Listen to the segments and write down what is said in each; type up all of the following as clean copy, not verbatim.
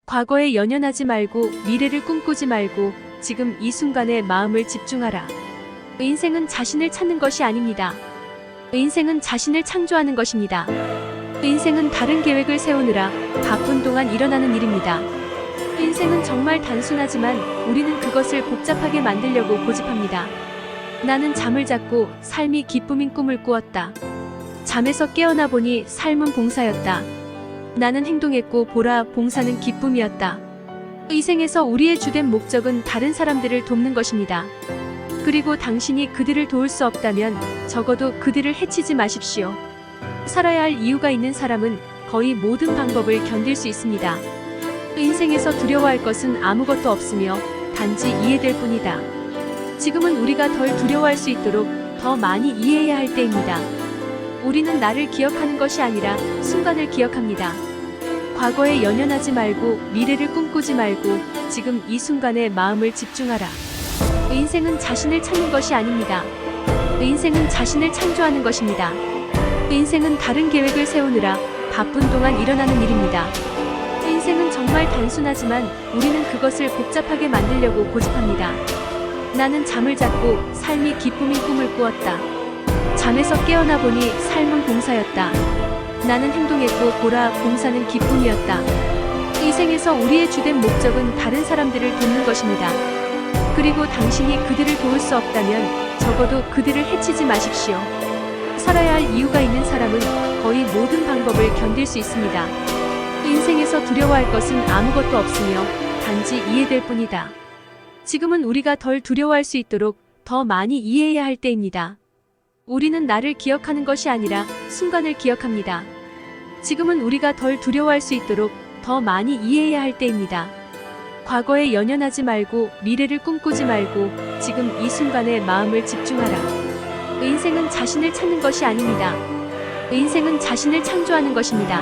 과거에 연연하지 말고 미래를 꿈꾸지 말고 지금 이 순간에 마음을 집중하라. 인생은 자신을 찾는 것이 아닙니다. 인생은 자신을 창조하는 것입니다. 인생은 다른 계획을 세우느라 바쁜 동안 일어나는 일입니다. 인생은 정말 단순하지만 우리는 그것을 복잡하게 만들려고 고집합니다. 나는 잠을 잤고 삶이 기쁨인 꿈을 꾸었다. 잠에서 깨어나 보니 삶은 봉사였다. 나는 행동했고 보라, 봉사는 기쁨이었다. 이 생에서 우리의 주된 목적은 다른 사람들을 돕는 것입니다. 그리고 당신이 그들을 도울 수 없다면 적어도 그들을 해치지 마십시오. 살아야 할 이유가 있는 사람은 거의 모든 방법을 견딜 수 있습니다. 인생에서 두려워할 것은 아무것도 없으며 단지 이해될 뿐이다. 지금은 우리가 덜 두려워할 수 있도록 더 많이 이해해야 할 때입니다. 우리는 나를 기억하는 것이 아니라 순간을 기억합니다. 과거에 연연하지 말고 미래를 꿈꾸지 말고 지금 이 순간에 마음을 집중하라. 인생은 자신을 찾는 것이 아닙니다. 인생은 자신을 창조하는 것입니다. 인생은 다른 계획을 세우느라 바쁜 동안 일어나는 일입니다. 인생은 정말 단순하지만 우리는 그것을 복잡하게 만들려고 고집합니다. 나는 잠을 잤고 삶이 기쁨인 꿈을 꾸었다. 잠에서 깨어나 보니 삶은 봉사였다. 나는 행동했고 보라, 봉사는 기쁨이었다. 이 생에서 우리의 주된 목적은 다른 사람들을 돕는 것입니다. 그리고 당신이 그들을 도울 수 없다면 적어도 그들을 해치지 마십시오. 살아야 할 이유가 있는 사람은 거의 모든 방법을 견딜 수 있습니다. 인생에서 두려워할 것은 아무것도 없으며 단지 이해될 뿐이다. 지금은 우리가 덜 두려워할 수 있도록 더 많이 이해해야 할 때입니다. 우리는 나를 기억하는 것이 아니라 순간을 기억합니다. 지금은 우리가 덜 두려워할 수 있도록 더 많이 이해해야 할 때입니다. 과거에 연연하지 말고 미래를 꿈꾸지 말고 지금 이 순간에 마음을 집중하라. 인생은 자신을 찾는 것이 아닙니다. 인생은 자신을 창조하는 것입니다.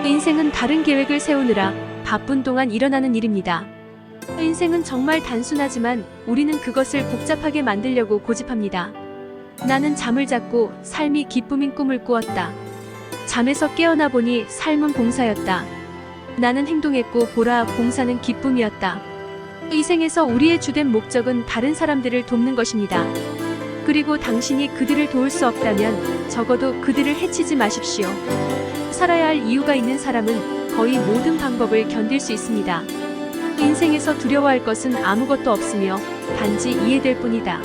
인생은 다른 계획을 세우느라 바쁜 동안 일어나는 일입니다. 인생은 정말 단순하지만 우리는 그것을 복잡하게 만들려고 고집합니다. 나는 잠을 잤고 삶이 기쁨인 꿈을 꾸었다. 잠에서 깨어나 보니 삶은 봉사였다. 나는 행동했고 보라, 봉사는 기쁨이었다. 이 생에서 우리의 주된 목적은 다른 사람들을 돕는 것입니다. 그리고 당신이 그들을 도울 수 없다면 적어도 그들을 해치지 마십시오. 살아야 할 이유가 있는 사람은 거의 모든 방법을 견딜 수 있습니다. 인생에서 두려워할 것은 아무것도 없으며 단지 이해될 뿐이다.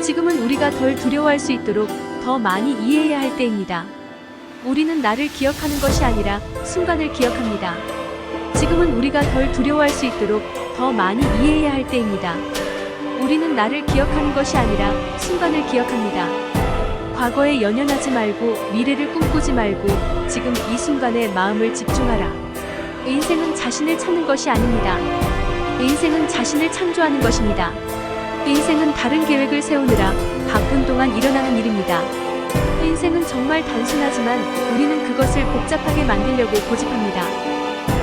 지금은 우리가 덜 두려워할 수 있도록 더 많이 이해해야 할 때입니다. 우리는 나를 기억하는 것이 아니라 순간을 기억합니다. 지금은 우리가 덜 두려워할 수 있도록 더 많이 이해해야 할 때입니다. 우리는 나를 기억하는 것이 아니라 순간을 기억합니다. 과거에 연연하지 말고 미래를 꿈꾸지 말고 지금 이 순간에 마음을 집중하라. 인생은 자신을 찾는 것이 아닙니다. 인생은 자신을 창조하는 것입니다. 인생은 다른 계획을 세우느라 바쁜 동안 일어나는 일입니다. 인생은 정말 단순하지만 우리는 그것을 복잡하게 만들려고 고집합니다.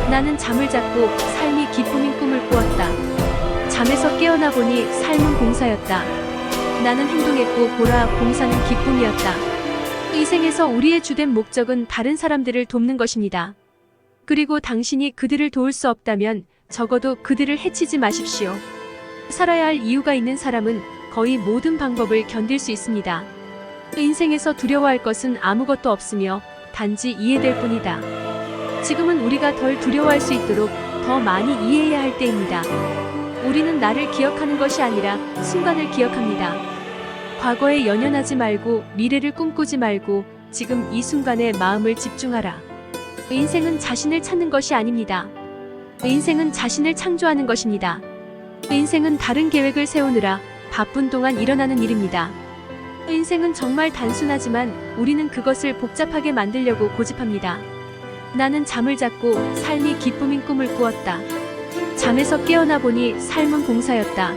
나는 잠을 잤고 삶이 기쁨인 꿈을 꾸었다. 잠에서 깨어나 보니 삶은 봉사였다. 나는 행동했고 보라, 봉사는 기쁨이었다. 이 생에서 우리의 주된 목적은 다른 사람들을 돕는 것입니다. 그리고 당신이 그들을 도울 수 없다면 적어도 그들을 해치지 마십시오. 살아야 할 이유가 있는 사람은 거의 모든 방법을 견딜 수 있습니다. 인생에서 두려워할 것은 아무것도 없으며 단지 이해될 뿐이다. 지금은 우리가 덜 두려워할 수 있도록 더 많이 이해해야 할 때입니다. 우리는 나를 기억하는 것이 아니라 순간을 기억합니다. 과거에 연연하지 말고 미래를 꿈꾸지 말고 지금 이 순간에 마음을 집중하라. 인생은 자신을 찾는 것이 아닙니다. 인생은 자신을 창조하는 것입니다. 인생은 다른 계획을 세우느라 바쁜 동안 일어나는 일입니다. 인생은 정말 단순하지만 우리는 그것을 복잡하게 만들려고 고집합니다. 나는 잠을 잤고 삶이 기쁨인 꿈을 꾸었다. 잠에서 깨어나 보니 삶은 봉사였다.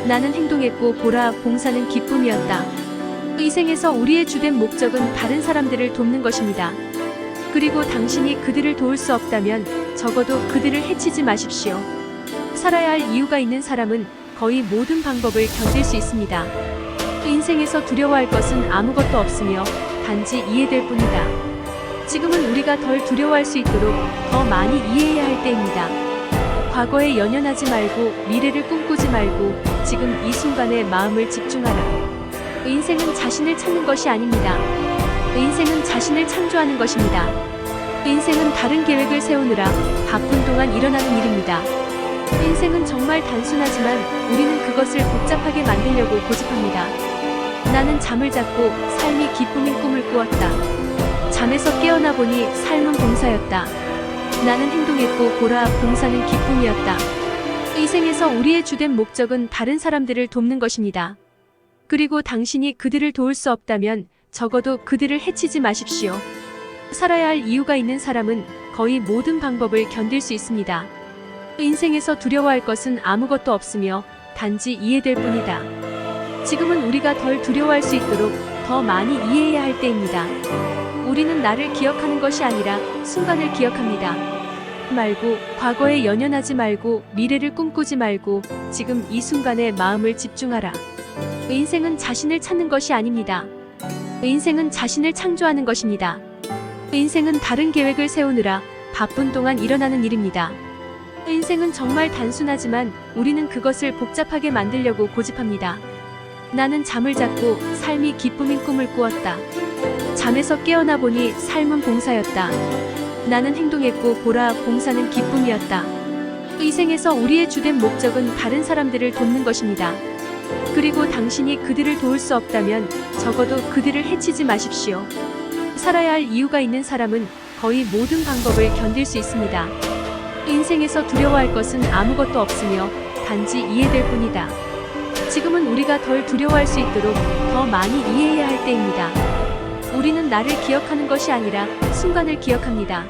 나는 행동했고 보라, 봉사는 기쁨이었다. 이 생에서 우리의 주된 목적은 다른 사람들을 돕는 것입니다. 그리고 당신이 그들을 도울 수 없다면 적어도 그들을 해치지 마십시오. 살아야 할 이유가 있는 사람은 거의 모든 방법을 견딜 수 있습니다. 인생에서 두려워할 것은 아무것도 없으며 단지 이해될 뿐이다. 지금은 우리가 덜 두려워할 수 있도록 더 많이 이해해야 할 때입니다. 과거에 연연하지 말고 미래를 꿈꾸지 말고 지금 이 순간에 마음을 집중하라. 인생은 자신을 찾는 것이 아닙니다. 인생은 자신을 창조하는 것입니다. 인생은 다른 계획을 세우느라 바쁜 동안 일어나는 일입니다. 인생은 정말 단순하지만 우리는 그것을 복잡하게 만들려고 고집합니다. 나는 잠을 잤고 삶이 기쁨인 꿈을 꾸었다. 잠에서 깨어나 보니 삶은 봉사였다. 나는 행동했고 보라, 봉사는 기쁨이었다. 인생에서 우리의 주된 목적은 다른 사람들을 돕는 것입니다. 그리고 당신이 그들을 도울 수 없다면 적어도 그들을 해치지 마십시오. 살아야 할 이유가 있는 사람은 거의 모든 방법을 견딜 수 있습니다. 인생에서 두려워할 것은 아무것도 없으며 단지 이해될 뿐이다. 지금은 우리가 덜 두려워할 수 있도록 더 많이 이해해야 할 때입니다. 우리는 나를 기억하는 것이 아니라 순간을 기억합니다. 말고 과거에 연연하지 말고 미래를 꿈꾸지 말고 지금 이 순간에 마음을 집중하라. 인생은 자신을 찾는 것이 아닙니다. 인생은 자신을 창조하는 것입니다. 인생은 다른 계획을 세우느라 바쁜 동안 일어나는 일입니다. 인생은 정말 단순하지만 우리는 그것을 복잡하게 만들려고 고집합니다. 나는 잠을 잤고 삶이 기쁨인 꿈을 꾸었다. 잠에서 깨어나 보니 삶은 봉사였다. 나는 행동했고 보라, 봉사는 기쁨이었다. 인생에서 우리의 주된 목적은 다른 사람들을 돕는 것입니다. 그리고 당신이 그들을 도울 수 없다면 적어도 그들을 해치지 마십시오. 살아야 할 이유가 있는 사람은 거의 모든 방법을 견딜 수 있습니다. 인생에서 두려워할 것은 아무것도 없으며 단지 이해될 뿐이다. 지금은 우리가 덜 두려워할 수 있도록 더 많이 이해해야 할 때입니다. 우리는 나를 기억하는 것이 아니라 순간을 기억합니다.